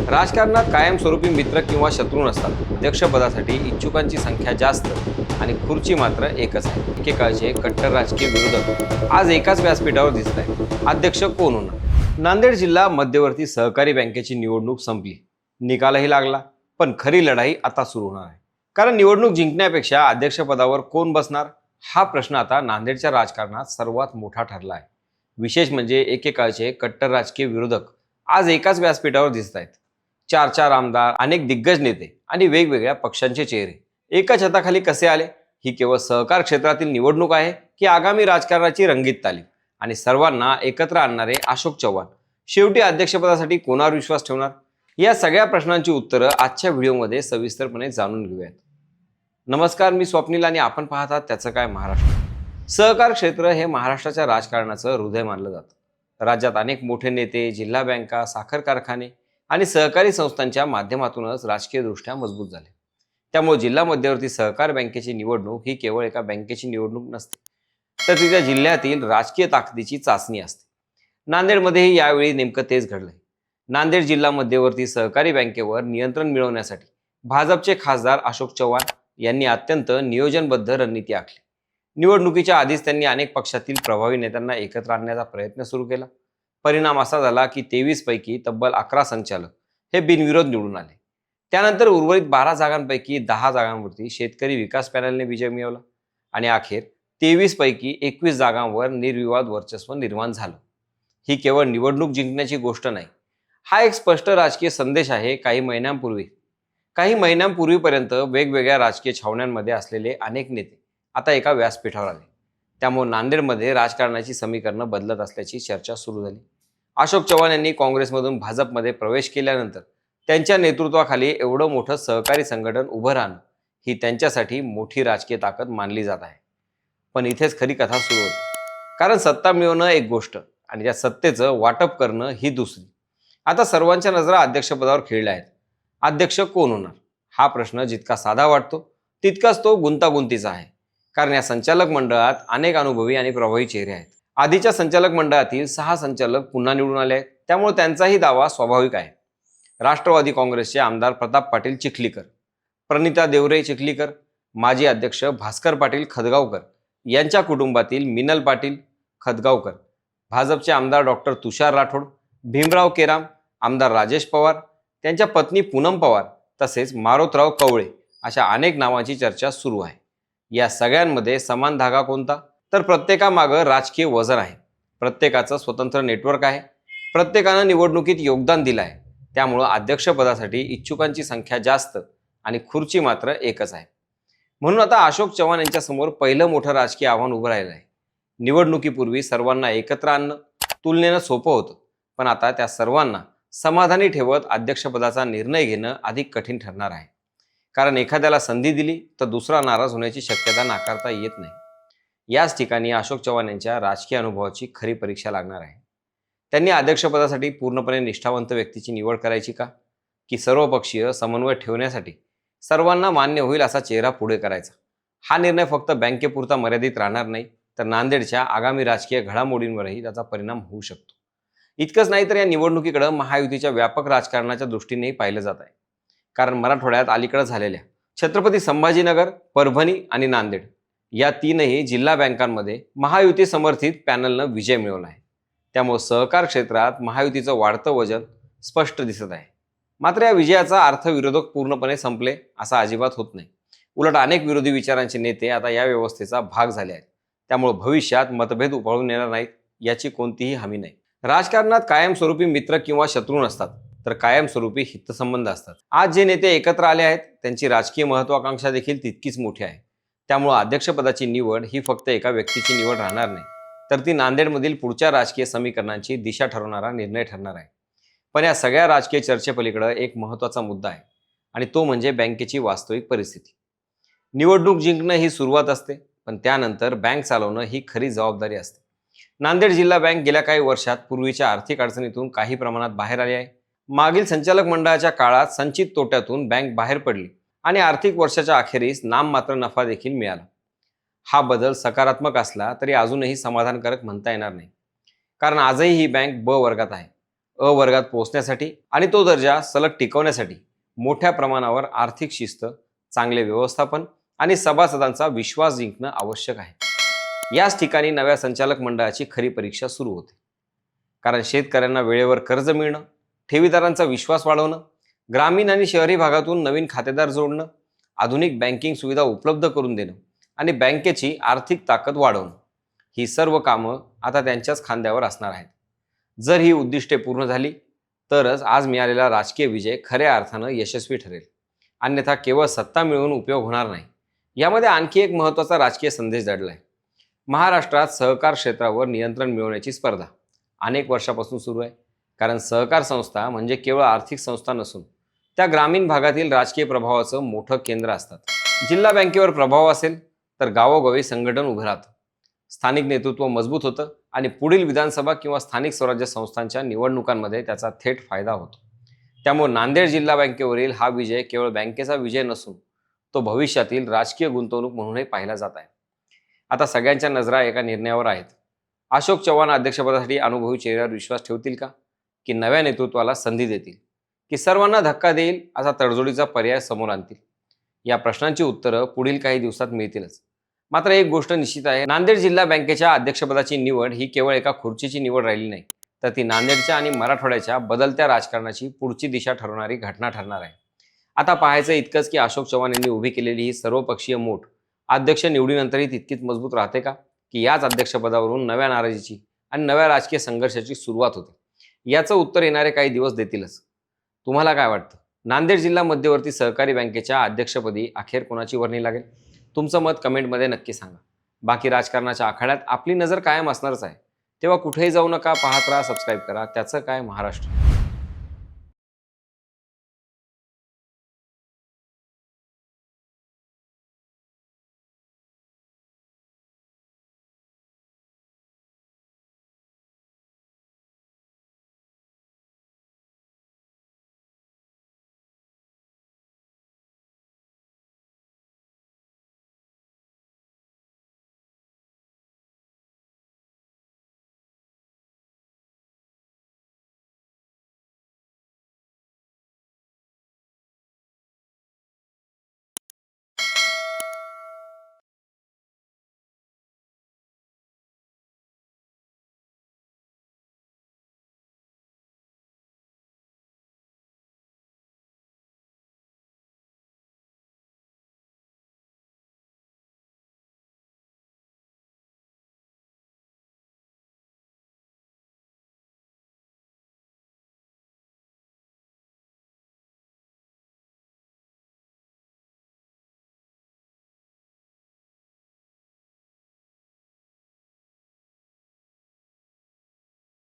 राजकारणात कायमस्वरूपी मित्र किंवा शत्रू नसतात. अध्यक्षपदासाठी इच्छुकांची संख्या जास्त आणि खुर्ची मात्र एकच आहे. एकेकाळचे कट्टर राजकीय विरोधक आज एकाच व्यासपीठावर दिसत आहेत. अध्यक्ष कोण होणार? नांदेड जिल्हा मध्यवर्ती सहकारी बँकेची निवडणूक संपली, निकालही लागला, पण खरी लढाई आता सुरू होणार आहे. कारण निवडणूक जिंकण्यापेक्षा अध्यक्षपदावर कोण बसणार हा प्रश्न आता नांदेडच्या राजकारणात सर्वात मोठा ठरला आहे. विशेष म्हणजे एकेकाळचे कट्टर राजकीय विरोधक आज एकाच व्यासपीठावर दिसत आहेत. चार चार आमदार, अनेक दिग्गज नेते आणि वेगवेगळ्या पक्षांचे चेहरे एका छताखाली कसे आले? ही केवळ सहकार क्षेत्रातील निवडणूक आहे की आगामी राजकारणाची रंगीत तालीम? आणि सर्वांना एकत्र आणणारे अशोक चव्हाण शेवटी अध्यक्षपदासाठी कोणावर विश्वास ठेवणार? या सगळ्या प्रश्नांची उत्तरं आजच्या व्हिडिओमध्ये सविस्तरपणे जाणून घेऊयात. नमस्कार, मी स्वप्नील आणि आपण पाहतात त्याचं काय महाराष्ट्र. सहकार क्षेत्र हे महाराष्ट्राच्या राजकारणाचं हृदय मानलं जातं. राज्यात अनेक मोठे नेते, जिल्हा बँका, साखर कारखाने आणि सहकारी संस्थांच्या माध्यमातूनच राजकीय दृष्ट्या मजबूत झाले. त्यामुळे जिल्हा मध्यवर्ती सहकार बँकेची निवडणूक ही केवळ एका बँकेची निवडणूक नसते, तर तिच्या जिल्ह्यातील राजकीय ताकदीची चाचणी असते. नांदेडमध्येही यावेळी नेमकं तेच घडलंय. नांदेड जिल्हा मध्यवर्ती सहकारी बँकेवर नियंत्रण मिळवण्यासाठी भाजपचे खासदार अशोक चव्हाण यांनी अत्यंत नियोजनबद्ध रणनीती आखली. निवडणुकीच्या आधीच त्यांनी अनेक पक्षातील प्रभावी नेत्यांना एकत्र आणण्याचा प्रयत्न सुरू केला. परिणाम असा झाला की 23 पैकी तब्बल 11 संचालक हे बिनविरोध निवडून आले. त्यानंतर उर्वरित 12 जागांपैकी 10 जागांवरती शेतकरी विकास पॅनलने विजय मिळवला आणि अखेर 23 पैकी 21 जागांवर निर्विवाद वर्चस्व निर्माण झालं. ही केवळ निवडणूक जिंकण्याची गोष्ट नाही, हा एक स्पष्ट राजकीय संदेश आहे. काही महिन्यांपूर्वीपर्यंत वेगवेगळ्या राजकीय छावण्यांमध्ये असलेले अनेक नेते आता एका व्यासपीठावर आले. त्यामुळे नांदेडमध्ये राजकारणाची समीकरणं बदलत असल्याची चर्चा सुरू झाली. अशोक चव्हाण यांनी काँग्रेसमधून भाजपमध्ये प्रवेश केल्यानंतर त्यांच्या नेतृत्वाखाली एवढं मोठं सहकारी संघटन उभं राहणं ही त्यांच्यासाठी मोठी राजकीय ताकद मानली जात आहे. पण इथेच खरी कथा सुरू होते. कारण सत्ता मिळवणं एक गोष्ट आणि त्या सत्तेचं वाटप करणं ही दुसरी. आता सर्वांच्या नजरा अध्यक्षपदावर खिळल्या आहेत. अध्यक्ष कोण होणार हा प्रश्न जितका साधा वाटतो तितकाच तो गुंतागुंतीचा आहे. कारण या संचालक मंडळात अनेक अनुभवी आणि प्रभावी चेहरे आहेत. आधीच्या संचालक मंडळातील 6 संचालक पुन्हा निवडून आले आहेत, त्यामुळे त्यांचाही दावा स्वाभाविक आहे. राष्ट्रवादी काँग्रेसचे आमदार प्रताप पाटील चिखलीकर, प्रणिता देवरे चिखलीकर, माजी अध्यक्ष भास्कर पाटील खदगावकर यांच्या कुटुंबातील मिनल पाटील खदगावकर, भाजपचे आमदार डॉक्टर तुषार राठोड, भीमराव केराम, आमदार राजेश पवार, त्यांच्या पत्नी पूनम पवार तसेच मारोतराव कवळे अशा अनेक नावांची चर्चा सुरू आहे. या सगळ्यांमध्ये समान धागा कोणता? तर प्रत्येकामागं राजकीय वजन आहे. प्रत्येकाचं स्वतंत्र नेटवर्क आहे. प्रत्येकानं निवडणुकीत योगदान दिलं आहे. त्यामुळं अध्यक्षपदासाठी इच्छुकांची संख्या जास्त आणि खुर्ची मात्र एकच आहे. म्हणून आता अशोक चव्हाण यांच्यासमोर पहिलं मोठं राजकीय आव्हान उभं राहिलं आहे. निवडणुकीपूर्वी सर्वांना एकत्र आणणं तुलनेनं सोपं होतं, पण आता त्या सर्वांना समाधानी ठेवत अध्यक्षपदाचा निर्णय घेणं अधिक कठीण ठरणार आहे. कारण एखाद्याला संधी दिली तर दुसरा नाराज होण्याची शक्यता नाकारता येत नाही. याच ठिकाणी अशोक चव्हाण यांच्या राजकीय अनुभवाची खरी परीक्षा लागणार आहे. त्यांनी अध्यक्षपदासाठी पूर्णपणे निष्ठावंत व्यक्तीची निवड करायची का, की सर्वपक्षीय समन्वय ठेवण्यासाठी सर्वांना मान्य होईल असा चेहरा पुढे करायचा? हा निर्णय फक्त बँकेपुरता मर्यादित राहणार नाही, तर नांदेडच्या आगामी राजकीय घडामोडींवरही त्याचा परिणाम होऊ शकतो. इतकंच नाही तर या निवडणुकीकडे महायुतीच्या व्यापक राजकारणाच्या दृष्टीनेही पाहिलं जात आहे. कारण मराठवाड्यात अलीकडे झालेल्या छत्रपती संभाजीनगर, परभणी आणि नांदेड या 3ही जिल्हा बँकांमध्ये महायुती समर्थित पॅनलनं विजय मिळवला आहे. त्यामुळे सहकार क्षेत्रात महायुतीचं वाढतं वजन स्पष्ट दिसत आहे. मात्र या विजयाचा अर्थ विरोधक पूर्णपणे संपले असा अजिबात होत नाही. उलट अनेक विरोधी विचारांचे नेते आता या व्यवस्थेचा भाग झाले आहेत. त्यामुळे भविष्यात मतभेद उफाळून येणार नाहीत याची कोणतीही हमी नाही. राजकारणात कायमस्वरूपी मित्र किंवा शत्रू नसतात, तर कायमस्वरूपी हितसंबंध असतात. आज जे नेते एकत्र आले आहेत त्यांची राजकीय महत्वाकांक्षा देखील तितकीच मोठी आहे. त्यामुळे अध्यक्षपदाची निवड ही फक्त एका व्यक्तीची निवड राहणार नाही, तर ती नांदेडमधील पुढच्या राजकीय समीकरणांची दिशा ठरवणारा निर्णय ठरणार आहे. पण या सगळ्या राजकीय चर्चेपलीकडे एक महत्त्वाचा मुद्दा आहे आणि तो म्हणजे बँकेची वास्तविक परिस्थिती. निवडणूक जिंकणं ही सुरुवात असते, पण त्यानंतर बँक चालवणं ही खरी जबाबदारी असते. नांदेड जिल्हा बँक गेल्या काही वर्षात पूर्वीच्या आर्थिक अडचणीतून काही प्रमाणात बाहेर आली आहे. मागील संचालक मंडळाच्या काळात संचित तोट्यातून बँक बाहेर पडली आणि आर्थिक वर्षाच्या अखेरीस नाममात्र नफा देखील मिळाला. हा बदल सकारात्मक असला तरी अजूनही समाधानकारक म्हणता येणार नाही. कारण आजही ही बँक ब वर्गात आहे. अ वर्गात पोहोचण्यासाठी आणि तो दर्जा सलग टिकवण्यासाठी मोठ्या प्रमाणावर आर्थिक शिस्त, चांगले व्यवस्थापन आणि सभासदांचा विश्वास जिंकणं आवश्यक आहे. याच ठिकाणी नव्या संचालक मंडळाची खरी परीक्षा सुरू होते. कारण शेतकऱ्यांना वेळेवर कर्ज मिळणं, ठेवीदारांचा विश्वास वाढवणं, ग्रामीण आणि शहरी भागातून नवीन खातेदार जोडणं, आधुनिक बँकिंग सुविधा उपलब्ध करून देणं आणि बँकेची आर्थिक ताकद वाढवणं, ही सर्व कामं आता त्यांच्याच खांद्यावर असणार आहेत. जर ही उद्दिष्टे पूर्ण झाली तरच आज मिळालेला राजकीय विजय खऱ्या अर्थानं यशस्वी ठरेल. अन्यथा केवळ सत्ता मिळवून उपयोग होणार नाही. यामध्ये आणखी एक महत्त्वाचा राजकीय संदेश दडलाय. महाराष्ट्रात सहकार क्षेत्रावर नियंत्रण मिळवण्याची स्पर्धा अनेक वर्षापासून सुरू आहे. कारण सहकार संस्था म्हणजे केवळ आर्थिक संस्था नसून त्या ग्रामीण भागातील राजकीय प्रभावाचं मोठं केंद्र असतात. जिल्हा बँकेवर प्रभाव असेल तर गावोगावी संघटन उभं राहतं, स्थानिक नेतृत्व मजबूत होतं आणि पुढील विधानसभा किंवा स्थानिक स्वराज्य संस्थांच्या निवडणुकांमध्ये त्याचा थेट फायदा होतो. त्यामुळे नांदेड जिल्हा बँकेवरील हा विजय केवळ बँकेचा विजय नसून तो भविष्यातील राजकीय गुंतवणूक म्हणूनही पाहिला जात आहे. आता सगळ्यांच्या नजरा एका निर्णयावर आहेत. अशोक चव्हाण अध्यक्षपदासाठी अनुभवी चेहऱ्यावर विश्वास ठेवतील का, की नव्या नेतृत्वाला संधी देतील, की सर्वांना धक्का देईल असा तडजोडीचा पर्याय समोर आणतील? या प्रश्नांची उत्तरं पुढील काही दिवसात मिळतीलच. मात्र एक गोष्ट निश्चित आहे, नांदेड जिल्हा बँकेच्या अध्यक्षपदाची निवड ही केवळ एका खुर्चीची निवड राहिली नाही, तर ती नांदेडच्या आणि मराठवाड्याच्या बदलत्या राजकारणाची पुढची दिशा ठरवणारी घटना ठरणार आहे. आता पाहायचं इतकंच की अशोक चव्हाण यांनी उभी केलेली ही सर्वपक्षीय मोठ अध्यक्ष निवडीनंतरही तितकीच मजबूत राहते का, की याच अध्यक्षपदावरून नव्या नाराजीची आणि नव्या राजकीय संघर्षाची सुरुवात होते? याचं उत्तर येणारे काही दिवस देतीलच. तुम्हाला काय वाटतं? नांदेड जिल्हा मध्यवर्ती सहकारी बँकेच्या अध्यक्षपदी अखेर कोणाची वर्णी लागेल? तुमचं मत कमेंटमध्ये नक्की सांगा. बाकी राजकारणाच्या आखाड्यात आपली नजर कायम असणारच आहे. तेव्हा कुठेही जाऊ नका, पाहत राहा, सबस्क्राईब करा. त्याचं काय महाराष्ट्र.